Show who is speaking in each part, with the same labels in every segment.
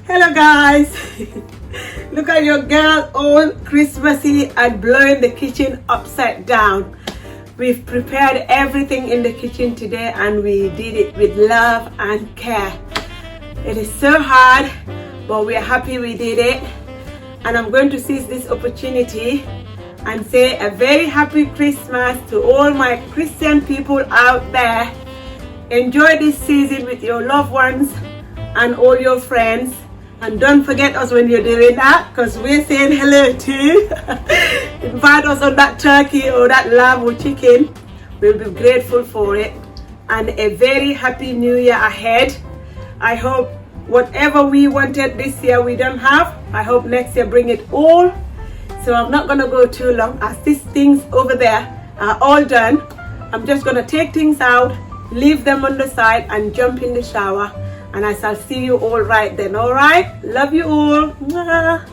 Speaker 1: Hello guys. Look at your girl all Christmassy and blowing the kitchen upside down. We've prepared everything in the kitchen today and we did it with love and care. It is so hard, but we're happy we did it. And I'm going to seize this opportunity and say a very happy Christmas to all my Christian people out there. Enjoy this season with your loved ones and all your friends. And don't forget us when you're doing that, because we're saying hello too. Invite us on that turkey or that lamb or chicken. We'll be grateful for it. And a very happy new year ahead. I hope whatever we wanted this year we don't have, I hope next year bring it all. So I'm not going to go too long, as these things over there are all done. I'm just going to take things out, leave them on the side and jump in the shower. And I shall see you all right then, all right? Love you all. Mwah.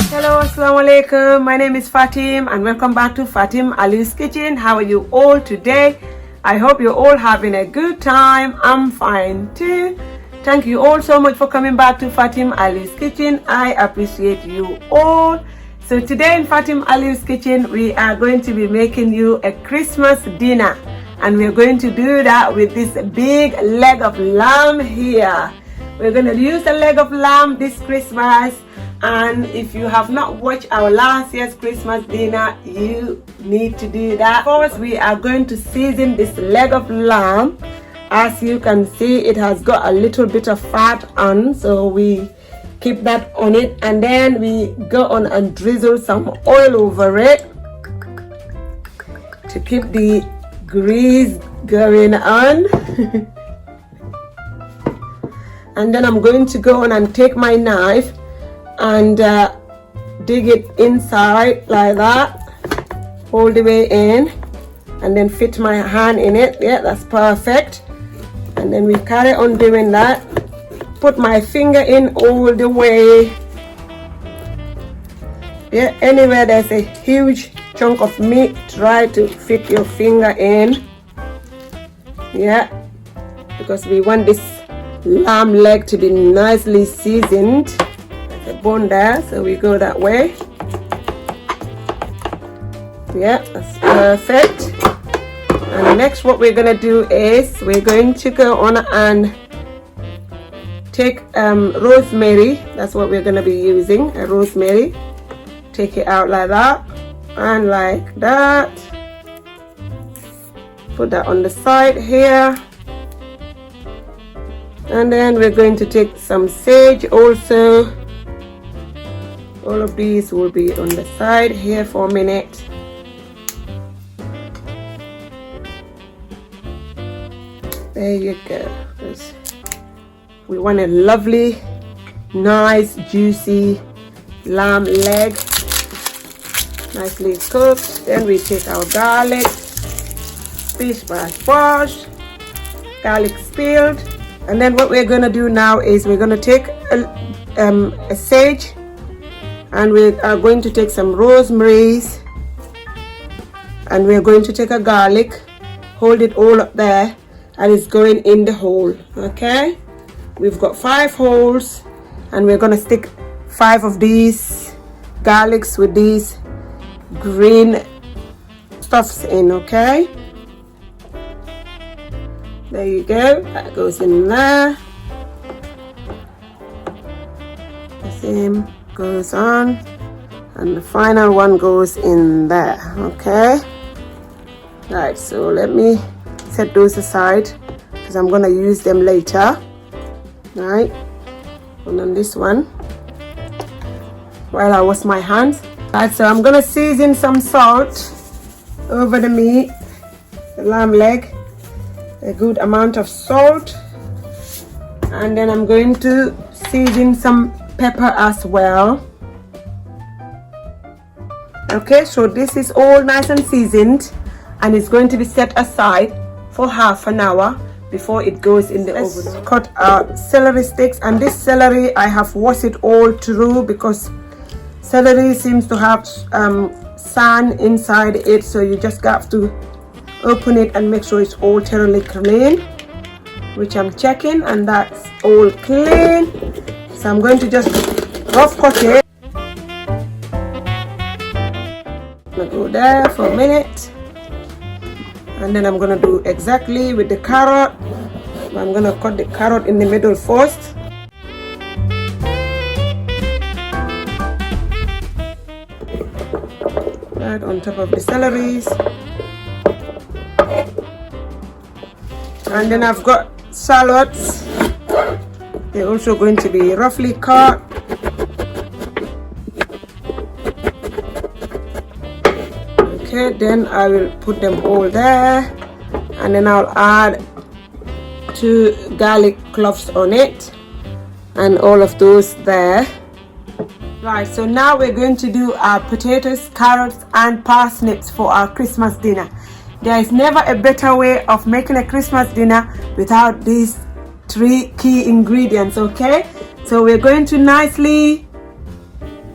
Speaker 1: Hello, assalamu alaikum. My name is Fatim and welcome back to Fatim Ali's Kitchen. How are you all today? I hope you're all having a good time. I'm fine too. Thank you all so much for coming back to Fatim Ali's Kitchen. I appreciate you all. So today in Fatim Ali's Kitchen, we are going to be making you a Christmas dinner. And we're going to do that with this big leg of lamb here. We're going to use the leg of lamb this Christmas. And if you have not watched our last year's Christmas dinner, you need to do that. First, we are going to season this leg of lamb. As you can see, it has got a little bit of fat on, so we keep that on it, and then we go on and drizzle some oil over it to keep the grease going on. And then I'm going to go on and take my knife and dig it inside like that, all the way in, and then fit my hand in it. Yeah, that's perfect. And then we carry on doing that. Put my finger in all the way. Yeah, anywhere there's a huge chunk of meat, try to fit your finger in. Yeah, because we want this lamb leg to be nicely seasoned. There's a bone there, so we go that way. Yeah, that's perfect. And next what we're gonna do is we're going to go on and take rosemary. That's what we're going to be using, a rosemary. Take it out like that and like that. Put that on the side here. And then we're going to take some sage also. All of these will be on the side here for a minute. There you go. We want a lovely, nice, juicy lamb leg, nicely cooked. Then we take our garlic, fish washed, garlic spilled. And then what we're going to do now is we're going to take a sage, and we are going to take some rosemaries, and we're going to take a garlic, hold it all up there, and it's going in the hole. Okay, we've got 5 holes, and we're going to stick 5 of these garlics with these green stuffs in. Okay, there you go, that goes in there. The same goes on, and the final one goes in there. Okay, right, so let me set those aside because I'm going to use them later. Right, and on this one, while I wash my hands, Alright, so I'm gonna season some salt over the meat, the lamb leg, a good amount of salt, and then I'm going to season some pepper as well. Okay, so this is all nice and seasoned, and it's going to be set aside for half an hour before it goes in the oven. Let's cut our celery sticks, and this celery I have washed it all through because celery seems to have sand inside it, so you just have to open it and make sure it's all thoroughly clean, which I'm checking, and that's all clean. So I'm going to just rough cut it. I'm gonna go there for a minute, and then I'm gonna do exactly with the carrot. I'm gonna cut the carrot in the middle first. Right on top of the celeries. And then I've got shallots. They're also going to be roughly cut. Okay, then I will put them all there, and then I'll add 2 garlic cloves on it, and all of those there. Right, so now we're going to do our potatoes, carrots and parsnips for our Christmas dinner. There is never a better way of making a Christmas dinner without these 3 key ingredients. Okay, so we're going to nicely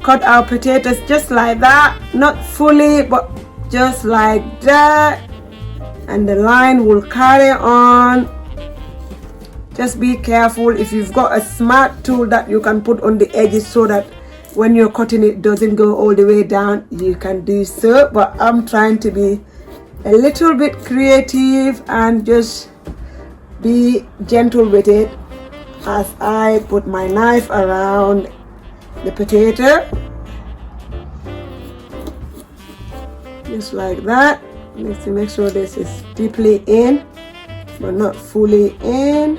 Speaker 1: cut our potatoes just like that, not fully but just like that, and the line will carry on. Just be careful. If you've got a smart tool that you can put on the edges so that when you're cutting it doesn't go all the way down, you can do so, but I'm trying to be a little bit creative and just be gentle with it as I put my knife around the potato, just like that. Let's make sure this is deeply in but not fully in.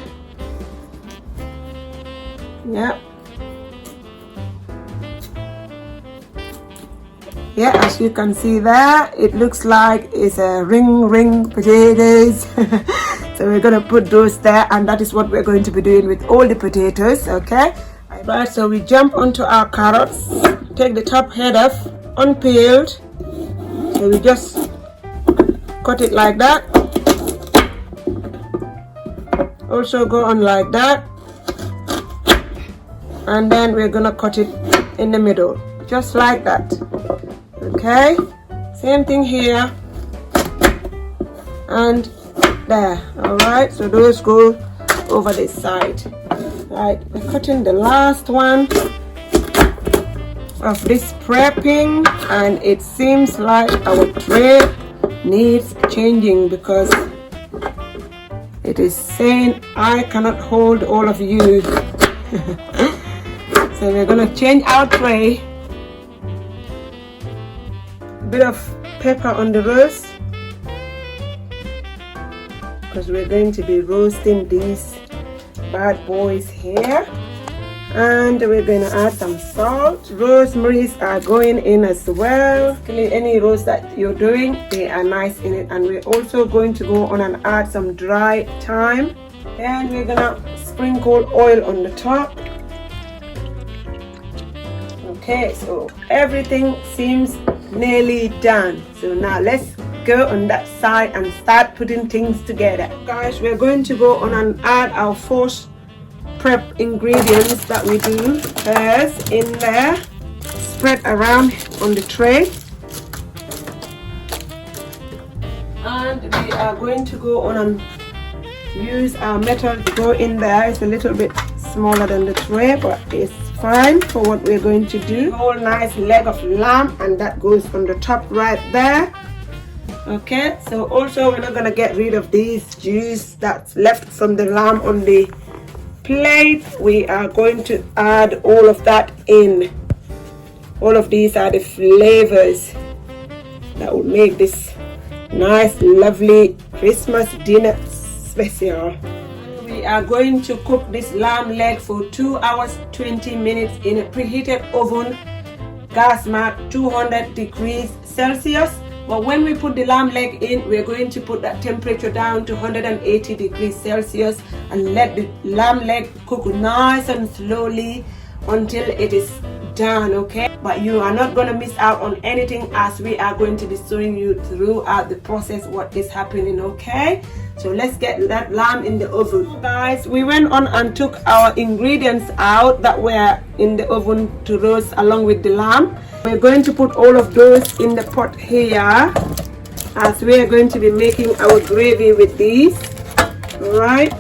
Speaker 1: Yeah, as you can see there, it looks like it's a ring potatoes. So we're gonna put those there, and that is what we're going to be doing with all the potatoes. Okay, right, so we jump onto our carrots, take the top head off, unpeeled. So we just cut it like that, also go on like that, and then we're gonna cut it in the middle just like that. Okay, same thing here and there. All right, so those go over this side. Right, we're cutting the last one of this prepping, and it seems like our tray needs changing because it is saying I cannot hold all of you. So we're gonna change our tray. A bit of pepper on the roast because we're going to be roasting these bad boys here, and we're going to add some salt. Rosemaries are going in as well. Any roast that you're doing, they are nice in it. And we're also going to go on and add some dry thyme, and we're gonna sprinkle oil on the top. Okay, so everything seems nearly done. So now let's go on that side and start putting things together. Guys, we're going to go on and add our first prep ingredients that we do first in there, spread around on the tray, and we are going to go on and use our metal to go in there. It's a little bit smaller than the tray, but it's fine for what we're going to do. Whole nice leg of lamb, and that goes on the top right there. Okay, so also we're not gonna get rid of these juice that's left from the lamb on the plate. We are going to add all of that in. All of these are the flavors that will make this nice lovely Christmas dinner special. We are going to cook this lamb leg for 2 hours 20 minutes in a preheated oven gas mark 200 degrees Celsius. But when we put the lamb leg in, we're going to put that temperature down to 180 degrees Celsius and let the lamb leg cook nice and slowly until it is done, okay? But you are not going to miss out on anything, as we are going to be showing you throughout the process what is happening, okay? So let's get that lamb in the oven. So guys, we went on and took our ingredients out that were in the oven to roast along with the lamb. We're going to put all of those in the pot here, as we are going to be making our gravy with these. All right,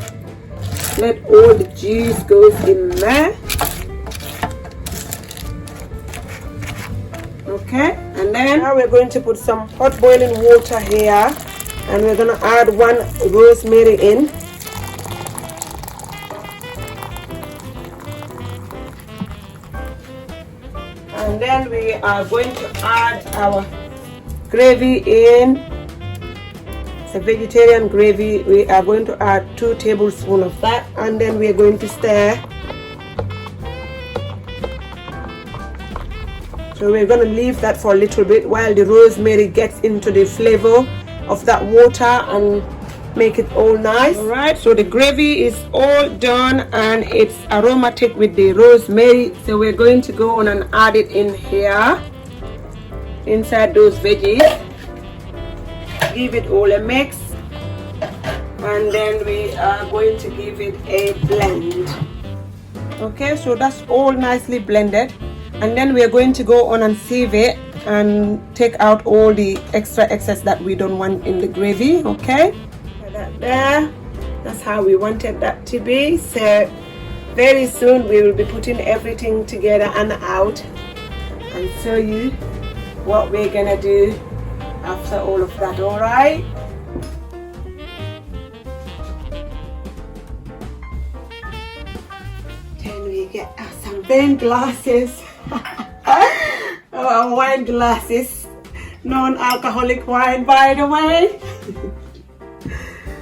Speaker 1: let all the juice goes in there. Okay, and then now we're going to put some hot boiling water here, and we're going to add 1 rosemary in. And then we are going to add our gravy in. It's a vegetarian gravy. We are going to add 2 tablespoons of that, and then we are going to stir. So we're going to leave that for a little bit while the rosemary gets into the flavor of that water and make it all nice. All right, so the gravy is all done and it's aromatic with the rosemary. So we're going to go on and add it in here inside those veggies. Give it all a mix, and then we are going to give it a blend. Okay, so that's all nicely blended. And then we are going to go on and sieve it and take out all the extra excess that we don't want in the gravy. Okay, that there, that's how we wanted that to be. So very soon we will be putting everything together and out and show you what we're gonna do after all of that. All right, then we get some wine glasses. Our wine glasses, non-alcoholic wine, by the way,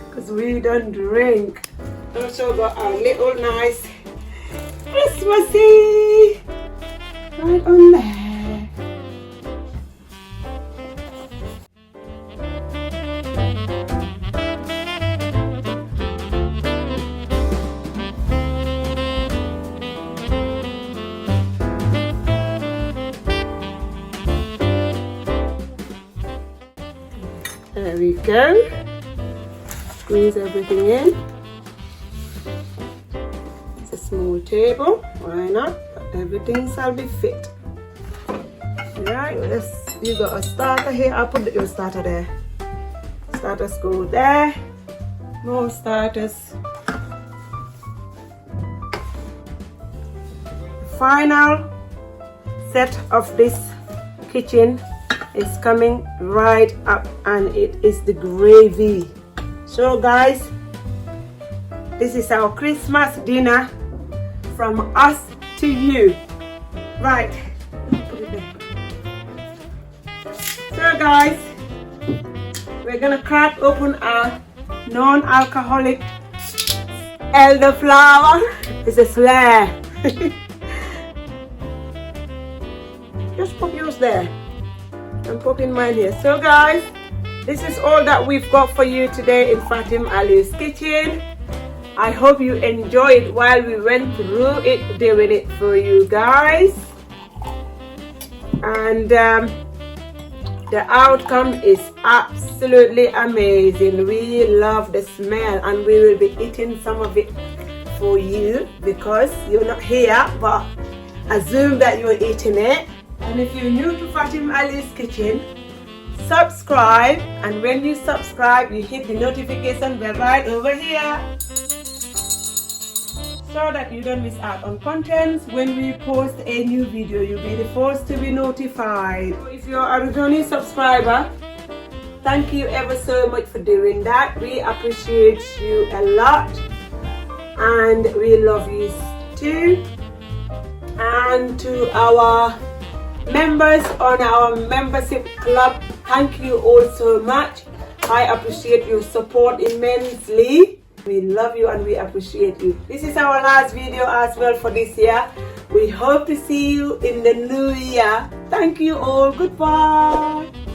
Speaker 1: because we don't drink. Also got our little nice Christmassy right on there. There we go. Squeeze everything in. It's a small table. Why not? Everything shall be fit. Right. You got a starter here. I'll put your starter there. Starters go there. More starters. The final set of this kitchen is coming right up, and it is the gravy. So guys, this is our Christmas dinner from us to you. Right, put it there. So guys, we're gonna crack open our non-alcoholic elderflower. It's a slab. Just put yours there. I'm popping mine here. So guys, this is all that we've got for you today in Fatim Ali's kitchen. I hope you enjoyed while we went through it, doing it for you guys. And the outcome is absolutely amazing. We love the smell, and we will be eating some of it for you because you're not here, but assume that you're eating it. And if you're new to Fatim Ali's kitchen, subscribe, and when you subscribe, you hit the notification bell right over here so that you don't miss out on contents. When we post a new video, you'll be the first to be notified. So if you're a returning subscriber, thank you ever so much for doing that. We appreciate you a lot, and we love you too. And to our members on our membership club, thank you all so much. I appreciate your support immensely. We love you and we appreciate you. This is our last video as well for this year. We hope to see you in the new year. Thank you all. Goodbye.